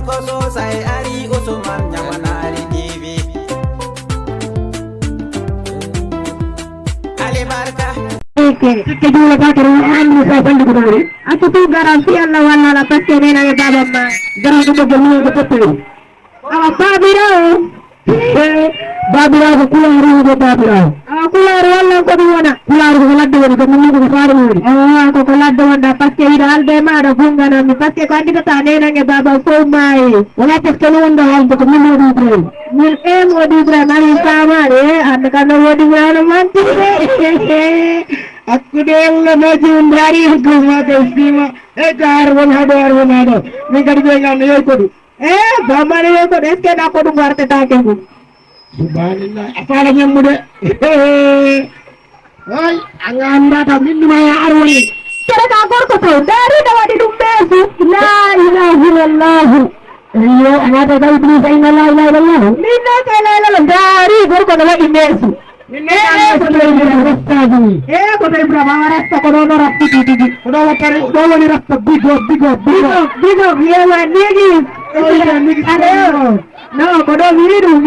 gorko sosai ari Usman Nyamanari TV. Ali Barka kedua bakar an musa bandu gudari aku tuh garansi Allah wala passe nena ya baba ma garanti ko gemu ko tetu awa babira babira ko kularu ko babira awa kularu wala ko duwana kularu ko ladde woni ko mungu ko faru woni awa ko ladde wonda passe ida albe ma da bungana mi passe ko andi ta nena ya baba ko mai wala passe ko wonda halde ko mungu do ibrahim min e modi ibrahim ari kamare and kan wodi wala manti aku dia maju dari hukumat istimewa harun hado mereka dibilang ya itu bagaimana ya itu esken aku dengar tentang itu subhanallah apa lagi yang muda oi angan data minum ya arun cara kakor ko tuh dari dawa di dumbesu la ilaha illallah iyo anata tahu tulis inna la ilaha illallah minna kala la dari gorko dawa imbesu kota Ibrahim rasta kono rasta tigi kono watari kono ni rasta bigo ya wanigi no kono miru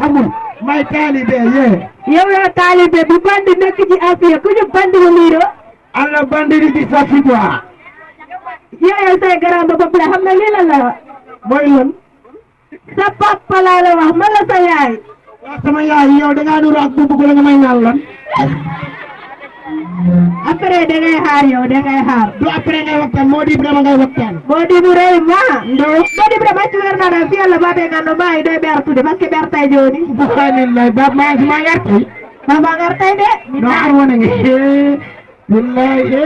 hamu mai talibe ye ya talibe bu bandi nekki afiya ko ñu bandi miro alla bandi di safidwa ya say garam ba pala xamna li la moy lon sa papa la wax mala sa yaay sama yaay yow da nga duru ak bubu ko nga may ñalan après da ngay xaar yow da ngay xaar du après ngay waxtan modi ibrahima ngay waxtan modi bu reey ma ndo modi ibrahima ci werna da fi yalla babe ngando bay day bertu de parce que bertay joni subhanallah bab ma ci ma yarti baba ngartay de do ar wona ngi billahi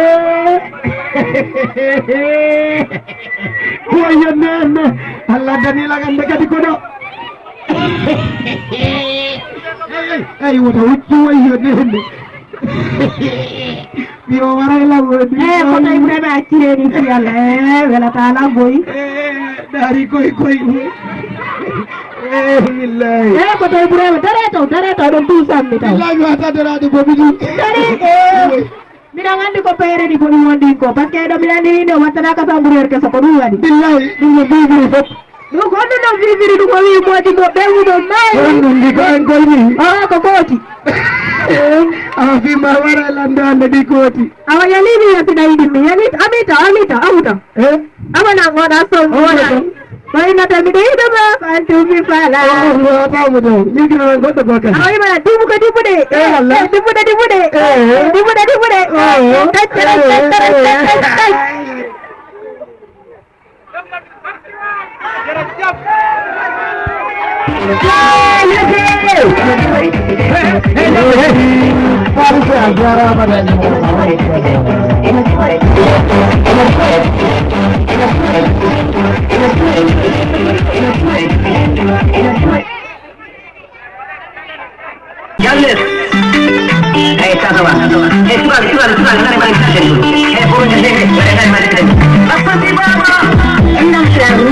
ko yonne Allah danila gande kadi ko do ay wata wuccu wayo nende biyo warayla wodi ko tay brema acireni ci yalla wala taala boy dari koy billahi ko tay brema dare to don tu sammi taw billahi wata dara do bobu dare mina ngandi ko pere di boni wondi ko parce que do milani no wata ka samburer ke so ko dum wadi billahi dum bibi fop no gondo no viviri du ko wi modi do bewu do mai ndi ko en ko ni ko koti fi ma wara landa ande di koti awa yali ni yati dai di mi yani amita auta amana ngoda so ngoda bai na ta mi dai da ba antu mi fala ba mu do ni kina godo godo awa ma dibu ka dibu de Allah dibu de Jangan. Satu. Sudah, nari balik saja dulu. Pokoknya sini, balik saja. Apa sih Bapak? Enak sekali.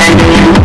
Thank you.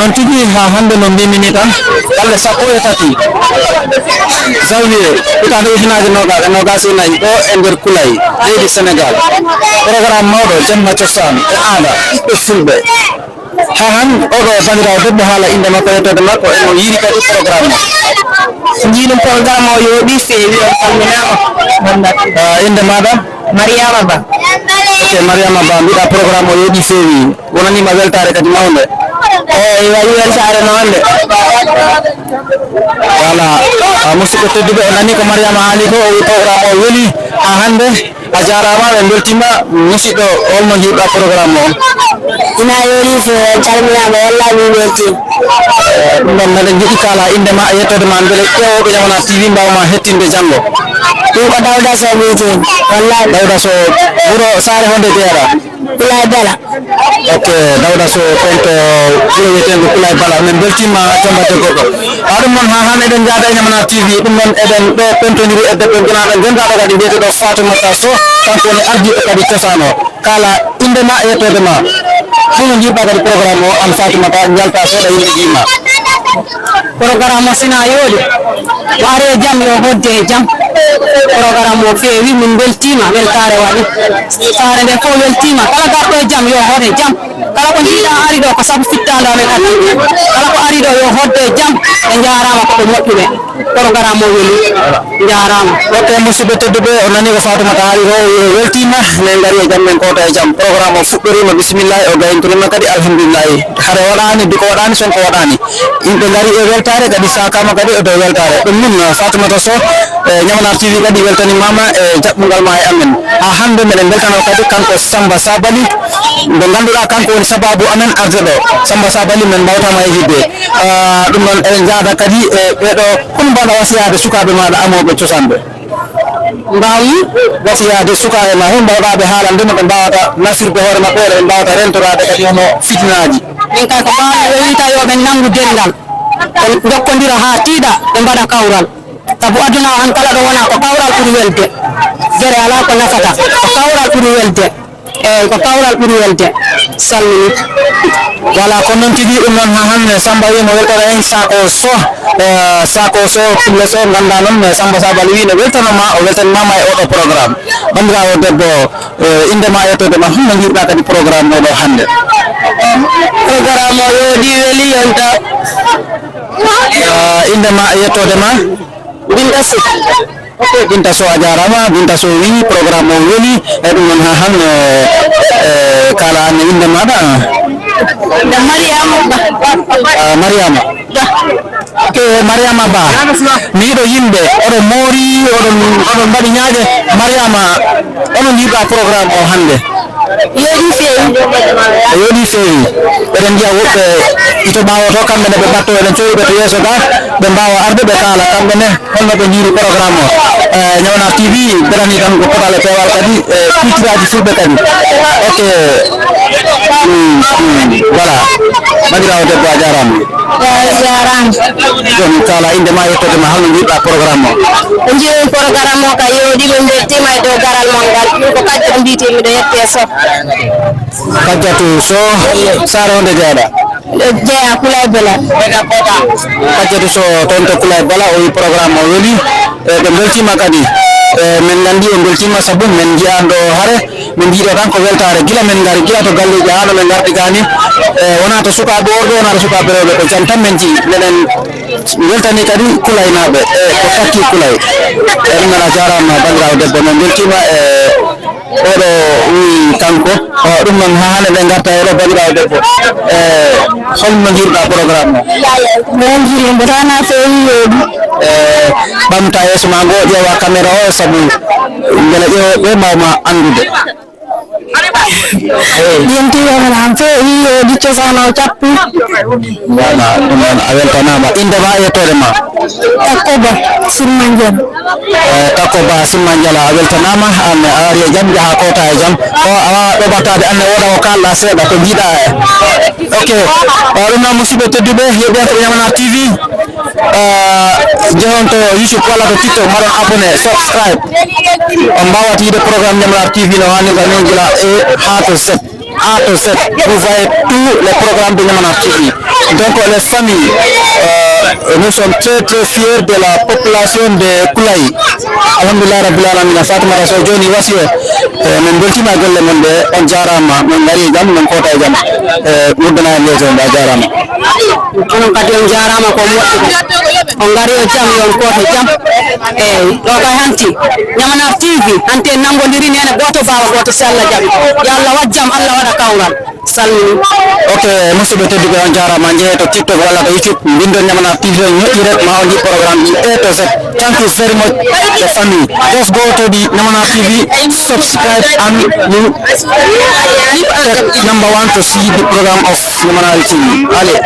non tigi ha hande no mbimini tan balɗe sappo e tati janvier hitande ujunnaje nogas e nayyi ɗo e nder Kulay leydi Sénégal programme mawɗo jamma cosaan e aada ɓiɓɓe fulɓe ha han oɗo bandirawo debbo haala inde makko yettode makko eno yiiri kadi programme o jiiɗum programme o yooɗi feewi on calminama inde maɗa Mariama Ba ok Mariama Ba mbiɗa programme o yooɗi feewi wonanima weltare kadi mawde eyi waɗi weltare noon de voilà musidɓe tedduɓe o nani ko Mariama haali ko o wi programme o weeli ha hande a jarama ɓe beltima musidɗo holno jiiɗa programme o ina yoori feewi calminama wallahi mi weltima ɗum ɗon meɗen jiiɗi kala indema e yettode ma beele ƴeewoɓe Jamana TV mbawma hettinde janggo ɗum ko Dawda Sow wiyetemi wallahi Dawda Sow wuuro Saare Honde Jeera Kulay Bala ok Dawda Sow kon to wuuro wiyetengo Kulay Bala min beltima jombate goɗɗo ɗum noon ha hande eɗen jaada e Jamana TV ɗum noon eɗen ɗo pentoniri e debbo guenaɗo gonɗaɗo kadi wiyeteɗo Fatoumata Sow kanko woni ardiɗo kadi cosaan o kala indema e yettode ma hono jiiɗa kadi programme o an Fatoumata jalta seeɗa yimɓe jiima programme o sina yooɗi o ari e jaam yo hodde e jaam programme o feewi min beltima weltare waɗi saare nde fof weltima kala garɗo e jaam yo hoode jaam kala ko jiiɗa ari ɗo ko sabu fittande amen addi kala ko ari ɗo yo hodde jaam ɓe jarama koɓe moƴƴuɓe programme o weeli jarama ok musidɓe tedduɓe o nani ko Fatoumata haali o weltima min gari e jam men kota e jam programme o fuɗɗorima bisimillahi o gayintorima kadi alhamdulillahi hare waɗani duko waɗani sonko waɗani yimɓe gari e weltare kadi sakama kadi e dow weltare ɗum min Fatoumata Sow Ñamana TV kadi weltanimama e jaɓɓugal ma e amen ha hande meɗen beltano kadi kanko Samba Sabali mo ganduɗa kanko woni sababu amen arde ɗo Samba Sabali men mbawtama e hidde ɗum noon eɗen jaada kadi e ɓeɗo kono mbaɗa wasiyade sukaɓe maɗa amoɓe cosanɓe mbawmi wasiyade sukaɓe ma hen mbawɗaɓe haalande no ɓe mbawata nafirde hoore mabɓe ɓe mbawata rentorade kadi hono fitinaji min kay ko mbawmi wiyta yoɓe nangu dengal ɓe jokkodira ha tiiɗa ɓe mbaɗa kawral sabu aduna o han kala ɗo wona ko kawral ɓuuri welde jere ala ko nafata ko kawral ɓuuri welde eyyi ko kawral ɓuuri welde salmini voilà ko noon tigui ɗum noon ha hande Samba wi mo weltata hen Sako Sow pulle Sow ganda noon Samba Sabali wi ne weltanoma o weltanimama e oɗo programme bandirawo debbo indema yettodema holno jiiɗa kadi programme oɗo hande programme o yooɗi weeli yonta indema yettodema Binta Sy ok Binta Sow a jarama Binta Sow wi programme o weeli e ɗum noon ha hande kala anne inde maɗa Mariama ok Mariama Ba mi yiɗo yimɓe oɗon moori oɗon mbaɗi ñaaƴe Mariama onon jiiɗa programme o hande yooɗi feewi eɗen jiya woɓɓe ito ɓawo to kamɓe ne ɓe ɓatto eɗen coyiɓe to yeeso ga ɓe mbawa arde ɓe kaala kamɓe ne holno ɓe jiiri programme o Ñamana TV ɓerani tan ko potale pewal kadi kulturaji fulɓe kadi ok voilà bandirawo debbo a jarama joni kala indema yettodema holno jiiɗa programme o jeeyi programme o ka yooɗi min beltima e dow garal mon ngal ɗum ko Kadiatou mbiyete miɗo yette Sow Kadiatou Sow sare onde jeeɗa jeeya Kulay Bela Kadiatou Sow toon to Kulay Bela o wi programme o weeli ɓe beltima kadi men gandi o beltima saabu men jiiɗo hare min jiiɗo tan ko weltare gila men gari gila to galleji hano men gardi gani wona to sukaɓe worɓe wona to sukaɓe rewɓe ko jam tan men jii meɗen weltani kadi Kulay naɓe ko takki Kulay ɗum nana jarama bandirawo debbo men beltima oɗo wi kanko ɗum noon ha hande ɓe garta oɗo bandirawo debbo holno jiiɗa programme o mon jirimbo tana feewi yooɗi ɓamta yeeso ma ngo ƴeewa caméra o saabu beele ƴeewoɓe mawma andude yentiyomen han feewi yooɗi cosaan o cappi voilà ɗum noon a weltanama indema yettode ma Takkoba Simmandial Takkoba Simmandial a weltanama an a ari e jaam jaaha kota e jaam o a wawa ɗoɓattade anne woɗa ko kalɗa seeɗa ko jiiɗa ok ɗum noon musidɓe tedduɓe yeɓɓe Ñamana TV jehon to YouTube walla to TikTok mbaɗon abonné subscribe on mbawat yiide programme Ñamana TV no hannirta noon gila A to Z vous voyez tous les programmes de Ñamana TV donc les familles nous sommes très fiers de la population de Kulay alhamdulillah rabbil alamin Fatoumata Sow joni wasi min beltima golle mon ɓe on jarama min gari jam min kota e jam wuddana en yeeso a jarama onon kadi on jarama ko moƴƴude on gari o jaam yon koto jaam eyyi ɗo kay hanti Ñamana TV hanti en nangodiri nene goto bawa goto so Allah jaaɓi yo Allah wat jaam Allah waɗa kawral salmini ok musidɓe tedduɓe on jarama jeehe to TikTok walla to YouTube bindon Ñamana TV ñoƴƴiret ma on ji programme ɗi A to Z. Thank you very much the family, just go to the Ñamana TV, subscribe and you take number 1 to see the program of Ñamana TV. Allez.